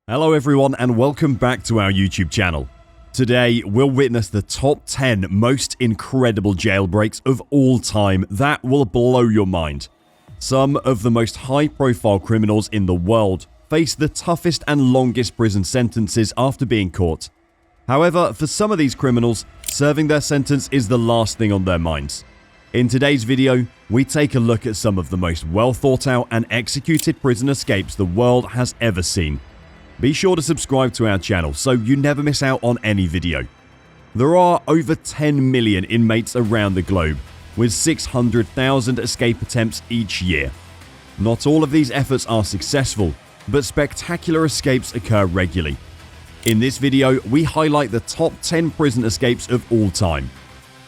Hello everyone and welcome back to our YouTube channel. Today we'll witness the top 10 most incredible jailbreaks of all time that will blow your mind. Some of the most high-profile criminals in the world face the toughest and longest prison sentences after being caught. However, for some of these criminals, serving their sentence is the last thing on their minds. In today's video, we take a look at some of the most well-thought-out and executed prison escapes the world has ever seen. Be sure to subscribe to our channel so you never miss out on any video. There are over 10 million inmates around the globe, with 600,000 escape attempts each year. Not all of these efforts are successful, but spectacular escapes occur regularly. In this video, we highlight the top 10 prison escapes of all time.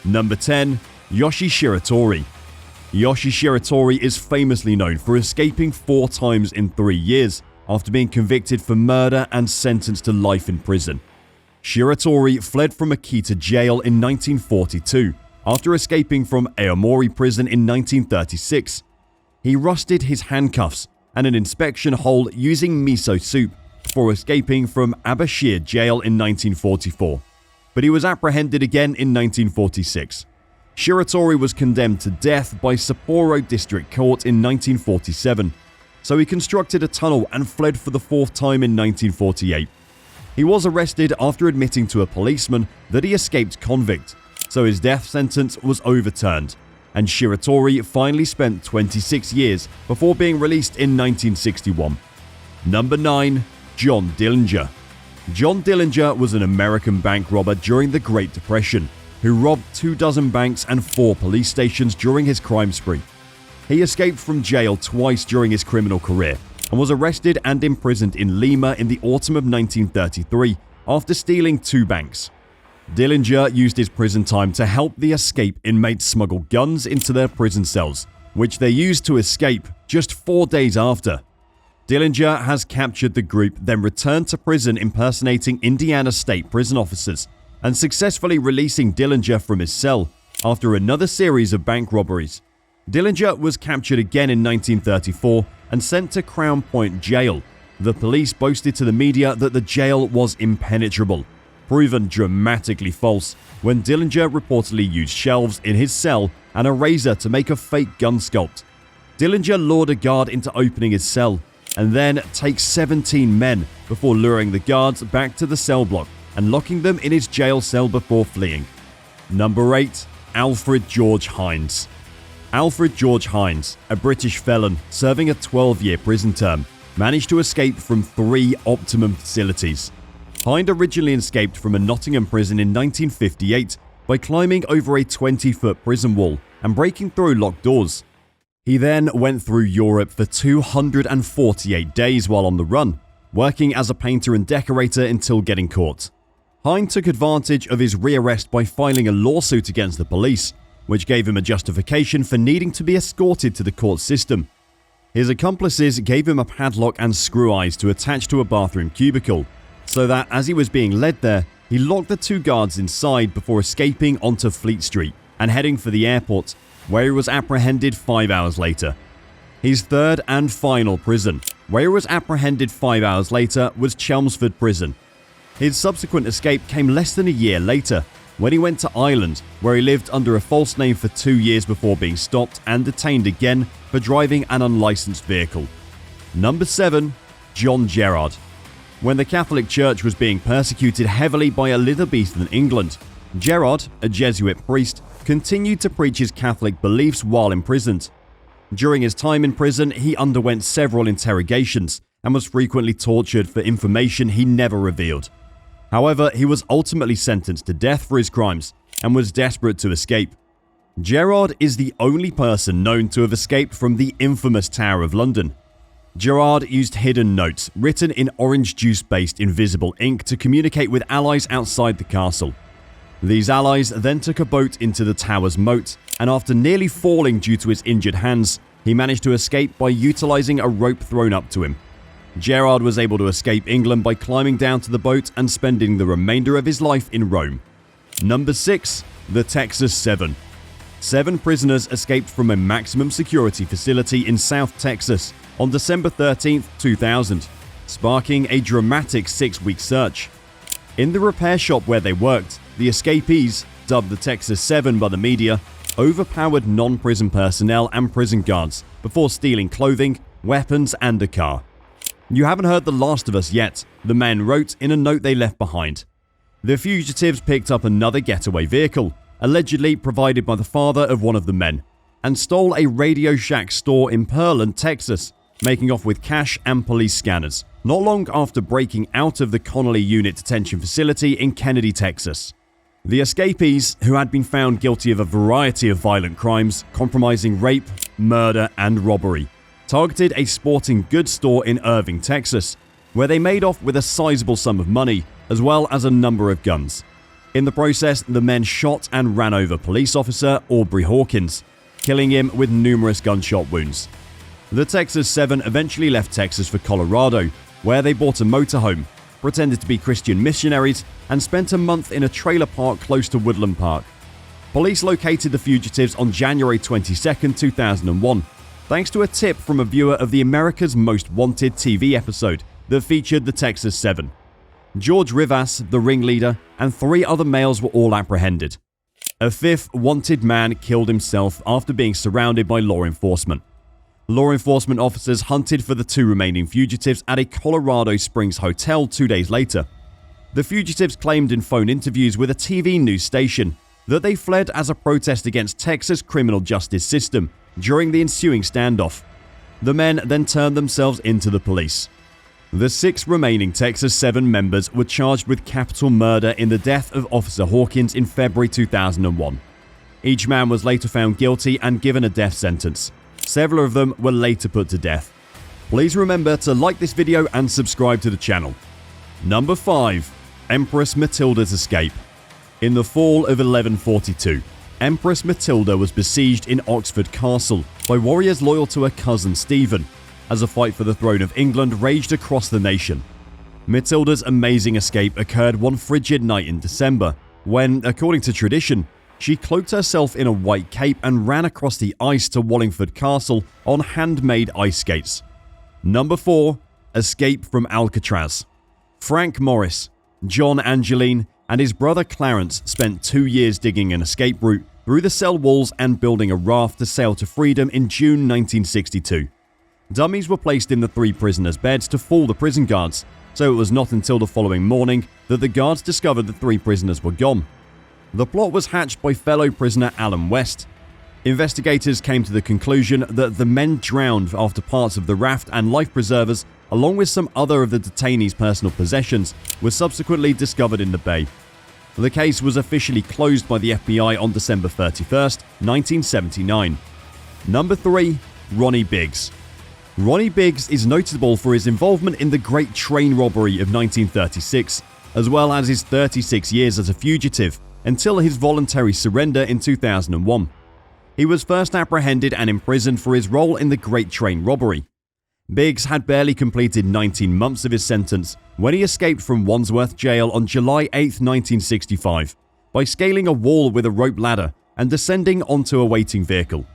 Number 10. Yoshi Shiratori. Yoshi Shiratori is famously known for escaping 4 times in 3 years after being convicted for murder and sentenced to life in prison. Shiratori fled from Akita jail in 1942 after escaping from Aomori prison in 1936. He rusted his handcuffs and an inspection hole using miso soup before escaping from Abashir jail in 1944, but he was apprehended again in 1946. Shiratori was condemned to death by Sapporo District Court in 1947, so he constructed a tunnel and fled for the 4th time in 1948. He was arrested after admitting to a policeman that he escaped convict, so his death sentence was overturned, and Shiratori finally spent 26 years before being released in 1961. Number 9. John Dillinger. John Dillinger was an American bank robber during the Great Depression who robbed 24 banks and 4 police stations during his crime spree. He escaped from jail twice during his criminal career and was arrested and imprisoned in Lima in the autumn of 1933 after stealing 2 banks. Dillinger used his prison time to help the escape inmates smuggle guns into their prison cells, which they used to escape just 4 days after. Dillinger has captured the group, then returned to prison impersonating Indiana State prison officers and successfully releasing Dillinger from his cell after another series of bank robberies. Dillinger was captured again in 1934 and sent to Crown Point Jail. The police boasted to the media that the jail was impenetrable, proven dramatically false when Dillinger reportedly used shelves in his cell and a razor to make a fake gun sculpt. Dillinger lured a guard into opening his cell and then takes 17 men before luring the guards back to the cell block and locking them in his jail cell before fleeing. Number 8. Alfred George Heinous. Alfred George Heinous, a British felon serving a 12-year prison term, managed to escape from 3 optimum facilities. Heinous originally escaped from a Nottingham prison in 1958 by climbing over a 20-foot prison wall and breaking through locked doors. He then went through Europe for 248 days while on the run, working as a painter and decorator until getting caught. Heinous took advantage of his rearrest by filing a lawsuit against the police, which gave him a justification for needing to be escorted to the court system. His accomplices gave him a padlock and screw eyes to attach to a bathroom cubicle, so that as he was being led there, he locked the 2 guards inside before escaping onto Fleet Street and heading for the airport, where he was apprehended 5 hours later. His third and final prison, where he was apprehended 5 hours later, was Chelmsford Prison. His subsequent escape came less than a year later, when he went to Ireland, where he lived under a false name for 2 years before being stopped and detained again for driving an unlicensed vehicle. Number 7. John Gerard. When the Catholic Church was being persecuted heavily by Elizabethan England, Gerard, a Jesuit priest, continued to preach his Catholic beliefs while imprisoned. During his time in prison, he underwent several interrogations and was frequently tortured for information he never revealed. However, he was ultimately sentenced to death for his crimes and was desperate to escape. Gerard is the only person known to have escaped from the infamous Tower of London. Gerard used hidden notes written in orange juice-based invisible ink to communicate with allies outside the castle. These allies then took a boat into the tower's moat, and after nearly falling due to his injured hands, he managed to escape by utilizing a rope thrown up to him. Gerard was able to escape England by climbing down to the boat and spending the remainder of his life in Rome. Number 6. The Texas 7. 7 prisoners escaped from a maximum security facility in South Texas on December 13, 2000. sparking a dramatic 6-week search. In the repair shop where they worked, the escapees, dubbed the Texas 7 by the media, overpowered non-prison personnel and prison guards before stealing clothing, weapons, and a car. "You haven't heard the last of us yet," the men wrote in a note they left behind. The fugitives picked up another getaway vehicle, allegedly provided by the father of one of the men, and stole a Radio Shack store in Pearland, Texas, making off with cash and police scanners, not long after breaking out of the Connolly Unit Detention Facility in Kennedy, Texas. The escapees, who had been found guilty of a variety of violent crimes comprising rape, murder, and robbery, targeted a sporting goods store in Irving, Texas, where they made off with a sizable sum of money, as well as a number of guns. In the process, the men shot and ran over police officer Aubrey Hawkins, killing him with numerous gunshot wounds. The Texas 7 eventually left Texas for Colorado, where they bought a motorhome, pretended to be Christian missionaries, and spent a month in a trailer park close to Woodland Park. Police located the fugitives on January 22, 2001, thanks to a tip from a viewer of the America's Most Wanted TV episode that featured the Texas 7. George Rivas, the ringleader, and 3 other males were all apprehended. A 5th wanted man killed himself after being surrounded by law enforcement. Law enforcement officers hunted for the 2 remaining fugitives at a Colorado Springs hotel 2 days later. The fugitives claimed in phone interviews with a TV news station that they fled as a protest against Texas' criminal justice system during the ensuing standoff. The men then turned themselves into the police. The 6 remaining Texas 7 members were charged with capital murder in the death of Officer Hawkins in February 2001. Each man was later found guilty and given a death sentence. Several of them were later put to death. Please remember to like this video and subscribe to the channel. Number 5. Empress Matilda's escape. In the fall of 1142, Empress Matilda was besieged in Oxford Castle by warriors loyal to her cousin Stephen, as a fight for the throne of England raged across the nation. Matilda's amazing escape occurred one frigid night in December, when, according to tradition, she cloaked herself in a white cape and ran across the ice to Wallingford Castle on handmade ice skates. Number 4. Escape from Alcatraz. Frank Morris, John Angeline, and his brother Clarence spent 2 years digging an escape route through the cell walls and building a raft to sail to freedom in June 1962. Dummies were placed in the 3 prisoners' beds to fool the prison guards, so it was not until the following morning that the guards discovered the 3 prisoners were gone. The plot was hatched by fellow prisoner Alan West. Investigators came to the conclusion that the men drowned after parts of the raft and life preservers, along with some other of the detainees' personal possessions, were subsequently discovered in the bay. The case was officially closed by the FBI on December 31, 1979. Number 3. Ronnie Biggs. Ronnie Biggs is notable for his involvement in the Great Train Robbery of 1936, as well as his 36 years as a fugitive, until his voluntary surrender in 2001. He was first apprehended and imprisoned for his role in the Great Train Robbery. Biggs had barely completed 19 months of his sentence when he escaped from Wandsworth Jail on July 8, 1965, by scaling a wall with a rope ladder and descending onto a waiting vehicle.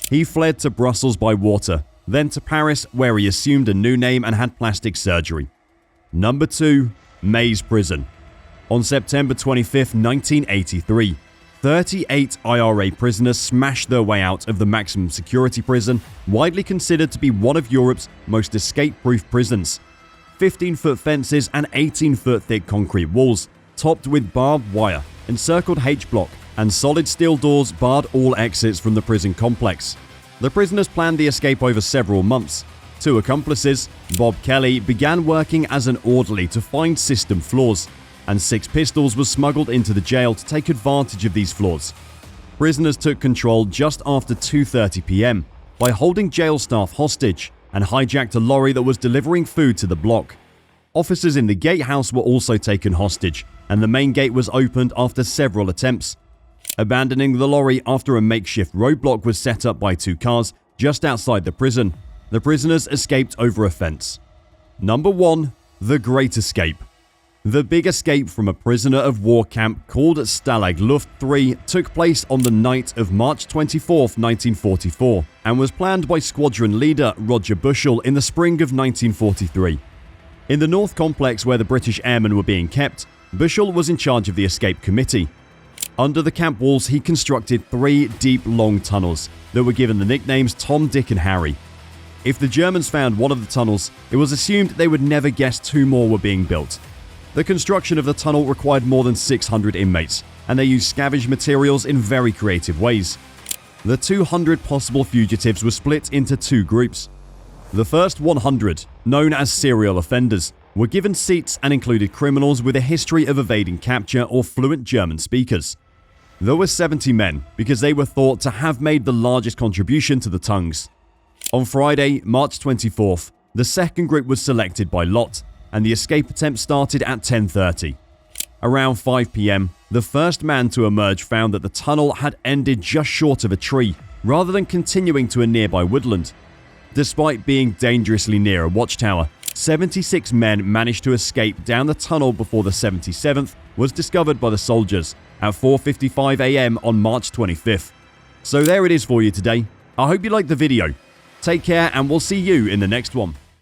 He fled to Brussels by water, then to Paris, where he assumed a new name and had plastic surgery. Number 2. Maze Prison. On September 25, 1983, 38 IRA prisoners smashed their way out of the maximum security prison, widely considered to be one of Europe's most escape-proof prisons. 15-foot fences and 18-foot thick concrete walls, topped with barbed wire, encircled H-block, and solid steel doors barred all exits from the prison complex. The prisoners planned the escape over several months. 2 accomplices, Bob Kelly, began working as an orderly to find system flaws, and 6 pistols were smuggled into the jail to take advantage of these flaws. Prisoners took control just after 2:30 p.m. by holding jail staff hostage and hijacked a lorry that was delivering food to the block. Officers in the gatehouse were also taken hostage, and the main gate was opened after several attempts. Abandoning the lorry after a makeshift roadblock was set up by 2 cars just outside the prison, the prisoners escaped over a fence. Number 1. The Great Escape. The big escape from a prisoner of war camp called Stalag Luft 3 took place on the night of March 24, 1944, and was planned by squadron leader Roger Bushell in the spring of 1943. In the North Complex where the British airmen were being kept, Bushell was in charge of the escape committee. Under the camp walls, he constructed 3 deep, long tunnels that were given the nicknames Tom, Dick and Harry. If the Germans found one of the tunnels, it was assumed they would never guess 2 more were being built. The construction of the tunnel required more than 600 inmates, and they used scavenged materials in very creative ways. The 200 possible fugitives were split into 2 groups. The first 100, known as serial offenders, were given seats and included criminals with a history of evading capture or fluent German speakers. There were 70 men because they were thought to have made the largest contribution to the tongues. On Friday, March 24th, the second group was selected by lot, and the escape attempt started at 10:30. Around 5 p.m, the first man to emerge found that the tunnel had ended just short of a tree, rather than continuing to a nearby woodland. Despite being dangerously near a watchtower, 76 men managed to escape down the tunnel before the 77th was discovered by the soldiers at 4:55 a.m. on March 25th. So there it is for you today. I hope you liked the video. Take care and we'll see you in the next one.